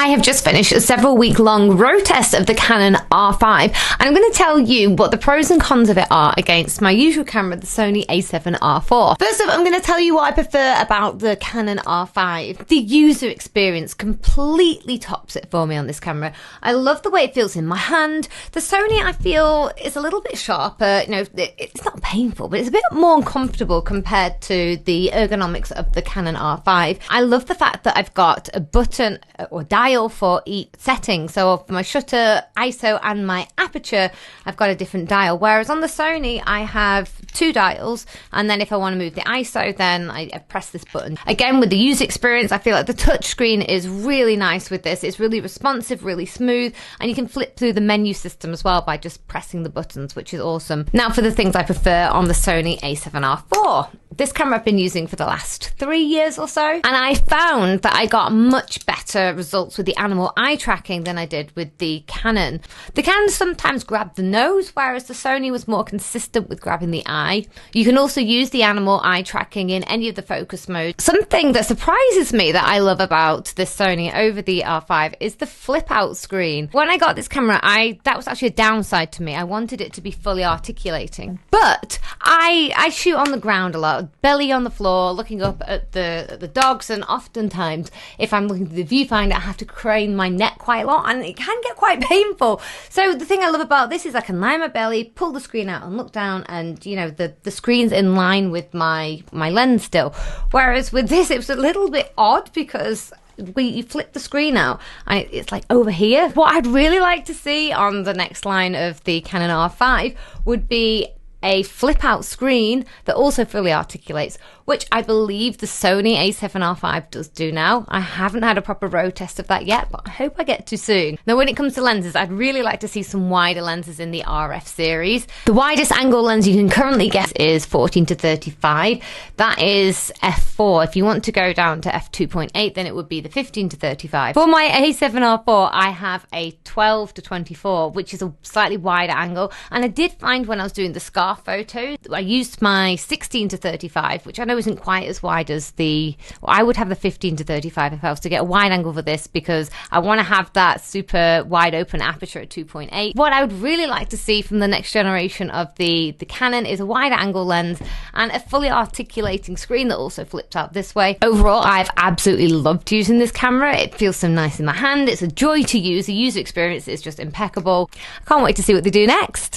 I have just finished a several-week-long road test of the Canon R5, and I'm going to tell you what the pros and cons of it are against my usual camera, the Sony a7 R4. First up, I'm going to tell you what I prefer about the Canon R5. The user experience completely tops it for me on this camera. I love the way it feels in my hand. The Sony, I feel, is a little bit sharper. You know, it's not painful, but it's a bit more uncomfortable compared to the ergonomics of the Canon R5. I love the fact that I've got a button or dial for each setting. So for my shutter, ISO and my aperture, I've got a different dial. Whereas on the Sony, I have two dials, and then if I want to move the ISO, then I press this button. Again, with the user experience, I feel like the touch screen is really nice with this. It's really responsive, really smooth, and you can flip through the menu system as well by just pressing the buttons, which is awesome. Now for the things I prefer on the Sony a7 R4. This camera I've been using for the last 3 years or so, and I found that I got much better results with the animal eye tracking than I did with the Canon. The Canon sometimes grabbed the nose, whereas the Sony was more consistent with grabbing the eye. You can also use the animal eye tracking in any of the focus modes. Something that surprises me that I love about this Sony over the R5 is the flip out screen. When I got this camera, that was actually a downside to me. I wanted it to be fully articulating, but I shoot on the ground a lot, belly on the floor, looking up at the dogs, and oftentimes if I'm looking through the viewfinder, I have to crane my neck quite a lot, and it can get quite painful. So the thing I love about this is I can lie on my belly, pull the screen out and look down, and you know, the screen's in line with my lens still. Whereas with this, it was a little bit odd because you flip the screen out and it's like over here. What I'd really like to see on the next line of the Canon R5 would be a flip out screen that also fully articulates, which I believe the Sony a7 R5 does do now. I haven't had a proper road test of that yet, but I hope I get to soon. Now when it comes to lenses, I'd really like to see some wider lenses in the RF series. The widest angle lens you can currently get is 14 to 35. That is f4. If you want to go down to f2.8, then it would be the 15 to 35. For my a7 R4, I have a 12 to 24, which is a slightly wider angle. And I did find when I was doing the scarf photo, I used my 16 to 35, which I know isn't quite as wide as I would have the 15 to 35 if I was to get a wide angle for this, because I want to have that super wide open aperture at 2.8. What I would really like to see from the next generation of the Canon is a wider angle lens and a fully articulating screen that also flips out this way. Overall, I've absolutely loved using this camera. It feels so nice in my hand. It's a joy to use. The user experience is just impeccable. I can't wait to see what they do next.